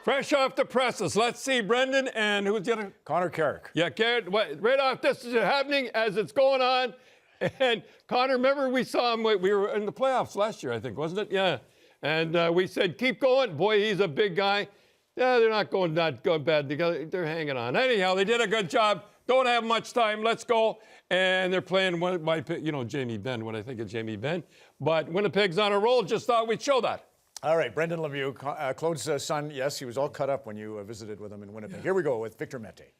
Fresh off the presses. Let's see, Brendan, and who's the other? Connor Carrick. Yeah, Carrick. Right off, this is happening as it's going on. And Connor, remember we saw him, we were in the playoffs last year, I think, wasn't it? Yeah. And we said, keep going. Boy, he's a big guy. Yeah, they're not going bad together. They're hanging on. Anyhow, they did a good job. Don't have much time. Let's go. And they're playing Jamie Benn, when I think of Jamie Benn. But Winnipeg's on a roll. Just thought we'd show that. All right, Brendan Lemieux, Claude's son, yes, he was all cut up when you visited with him in Winnipeg. Here we go with Victor Mete.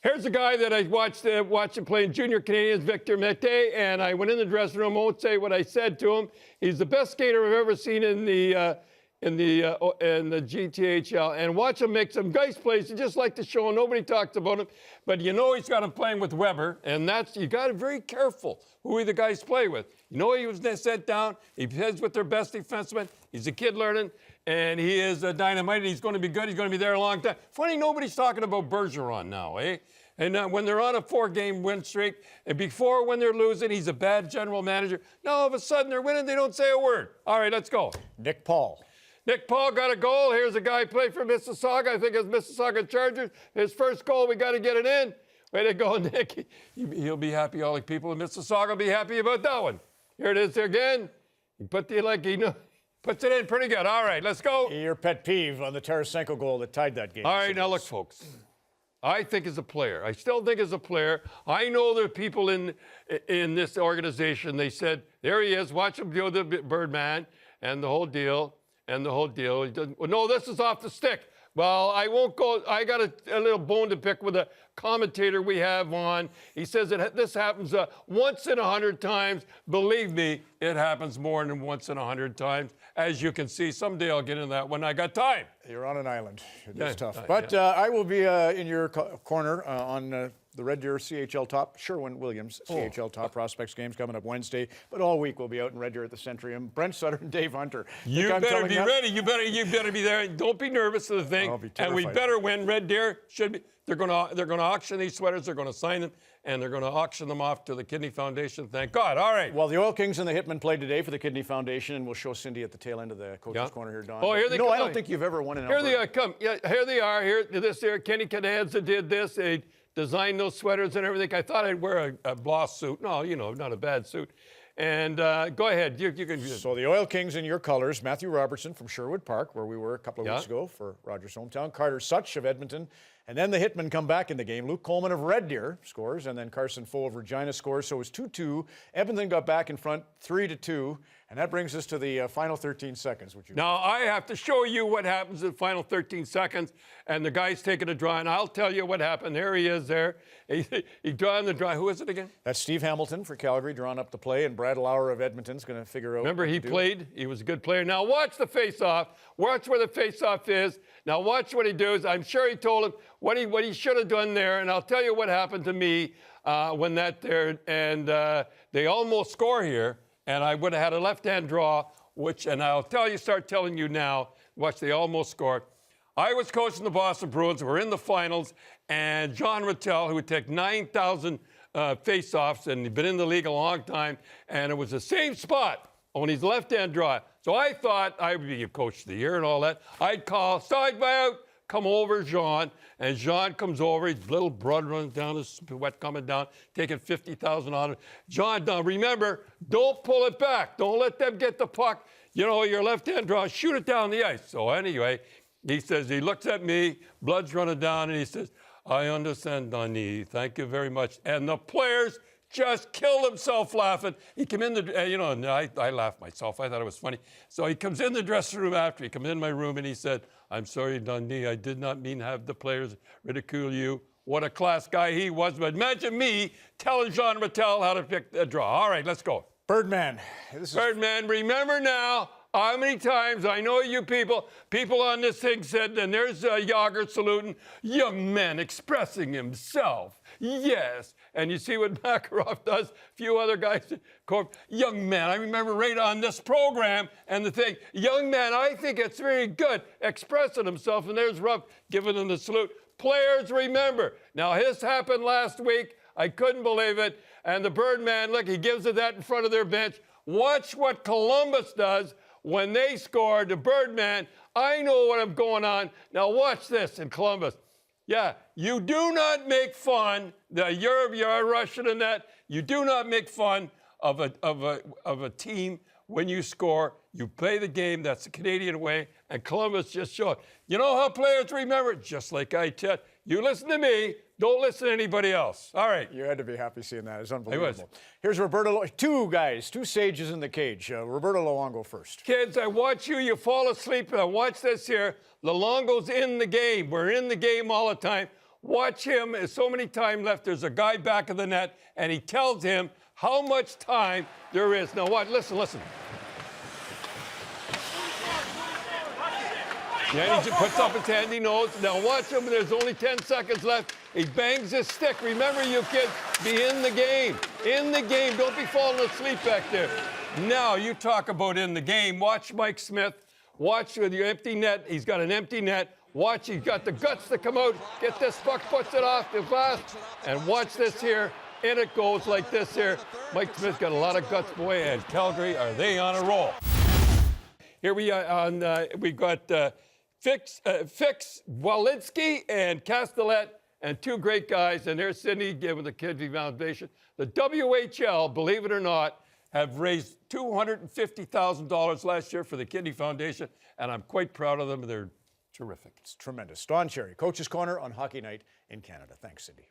Here's a guy that I watched him play in Junior Canadians, Victor Mete, and I went in the dressing room. I won't say what I said to him. He's the best skater I've ever seen in the GTHL, and watch him make some nice plays. You just like to show him. Nobody talks about him, but you know he's got him playing with Weber, and you got to be very careful who the guys play with. You know he was sent down. He plays with their best defenseman. He's a kid learning, and he is a dynamite. He's going to be good. He's going to be there a long time. Funny, nobody's talking about Bergeron now, eh? And when they're on a 4-game win streak, and before when they're losing, he's a bad general manager. Now all of a sudden they're winning. They don't say a word. All right, let's go. Nick Paul. Nick Paul got a goal. Here's a guy played for Mississauga. I think it's Mississauga Chargers. His first goal, we got to get it in. Way to go, Nick. He'll be happy. All the people in Mississauga will be happy about that one. Here it is again. He puts it in pretty good. All right, let's go. Your pet peeve on the Tarasenko goal that tied that game. All right, now look, folks. I think as a player, I still think as a player, I know there are people in this organization, they said, there he is, watch him do the Birdman and the whole deal. And the whole deal. He doesn't, well, no, this is off the stick. Well, I won't go. I got a little bone to pick with a commentator we have on. He says that this happens once in 100 times. Believe me, it happens more than once in 100 times. As you can see, someday I'll get into that when I got time. You're on an island. It's tough. But I will be in your corner on the Red Deer CHL Top, Sherwin-Williams CHL Top Prospects games coming up Wednesday. But all week we'll be out in Red Deer at the Centrium. Brent Sutter and Dave Hunter. You better be ready. You better be there. Don't be nervous of the thing. I'll be terrified. And we better win. Red Deer should be. They're going to auction these sweaters. They're going to sign them, and they're going to auction them off to the Kidney Foundation. Thank God. All right. Well, the Oil Kings and the Hitmen played today for the Kidney Foundation, and we'll show Cindy at the tail end of the coach's corner here, Don. Oh, here they come. No, I don't think you've ever won an Alberta. Here they come. Yeah, here they are. Here, Kenny Canadza did this. They designed those sweaters and everything. I thought I'd wear a Bloss suit. No, not a bad suit. And go ahead. You can. So the Oil Kings in your colors, Matthew Robertson from Sherwood Park, where we were a couple of weeks ago for Rogers' hometown, Carter Such of Edmonton, and then the Hitmen come back in the game. Luke Coleman of Red Deer scores, and then Carson Foe of Regina scores. So it was 2-2. Edmonton got back in front 3-2, and that brings us to the final 13 seconds. Now I have to show you what happens in the final 13 seconds, and the guy's taking a draw, and I'll tell you what happened. There he is there. He drawing the draw. Who is it again? That's Steve Hamilton for Calgary drawing up the play, and Brad Lauer of Edmonton's going to figure out. Remember, he played. He was a good player. Now watch the face-off. Watch where the face-off is. Now watch what he does. I'm sure he told him what he should have done there, and I'll tell you what happened to me when that there, and they almost score here, and I would have had a left-hand draw, and I'll start telling you now, watch, they almost scored. I was coaching the Boston Bruins. We're in the finals, and John Rattel, who would take 9,000 face-offs, and he'd been in the league a long time, and it was the same spot on his left-hand draw. So I thought I would be a coach of the year and all that. I'd call side by out, come over Jean, and Jean comes over. His little blood runs down, his sweat coming down, taking 50,000 on it. John, now remember, don't pull it back. Don't let them get the puck. Your left-hand draw, shoot it down the ice. So anyway, he says, he looks at me, blood's running down, and he says, I understand, Donnie. Thank you very much. And the players just killed himself laughing. He came in and I laughed myself. I thought it was funny. So he comes in the dressing room after. He comes in my room, and he said, I'm sorry, Dundee. I did not mean to have the players ridicule you. What a class guy he was. But imagine me telling Jean Rattel how to pick a draw. All right, let's go. Birdman. Birdman, remember now, how many times, I know you people on this thing said, and there's Yager saluting, young man expressing himself. Yes. And you see what Makarov does, a few other guys. Young man, I remember right on this program, and the thing, young man, I think it's very good, expressing himself, and there's Ruff giving him the salute. Players, remember. Now, this happened last week. I couldn't believe it. And the Birdman, look, he gives it that in front of their bench. Watch what Columbus does when they scored, the Birdman, I know what I'm going on. Now watch this in Columbus. Yeah, you do not make fun. You're Russian in that. You do not make fun of a team when you score. You play the game. That's the Canadian way. And Columbus just showed. You know how players remember? Just like I tell you, listen to me. Don't listen to anybody else. All right. You had to be happy seeing that. It's unbelievable. Here's Roberto. Two sages in the cage. Roberto Luongo first. Kids, I watch you. You fall asleep. And I watch this here. Luongo's in the game. We're in the game all the time. Watch him. There's so many time left. There's a guy back of the net, and he tells him how much time there is. Now what? Listen. Yeah, he just puts up his hand, he knows. Now watch him, there's only 10 seconds left. He bangs his stick. Remember, you kids, be in the game. In the game. Don't be falling asleep back there. Now, you talk about in the game. Watch Mike Smith. Watch with your empty net. He's got an empty net. Watch, he's got the guts to come out. Get this puck, puts it off the glass. And watch this here. And it goes like this here. Mike Smith got a lot of guts, boy, and Calgary, are they on a roll? Here we are on, we got Fix, Walensky, and Castellet, and two great guys, and there's Sydney giving the Kidney Foundation. The WHL, believe it or not, have raised $250,000 last year for the Kidney Foundation, and I'm quite proud of them. They're terrific. It's tremendous. Don Cherry, Coach's Corner on Hockey Night in Canada. Thanks, Cindy.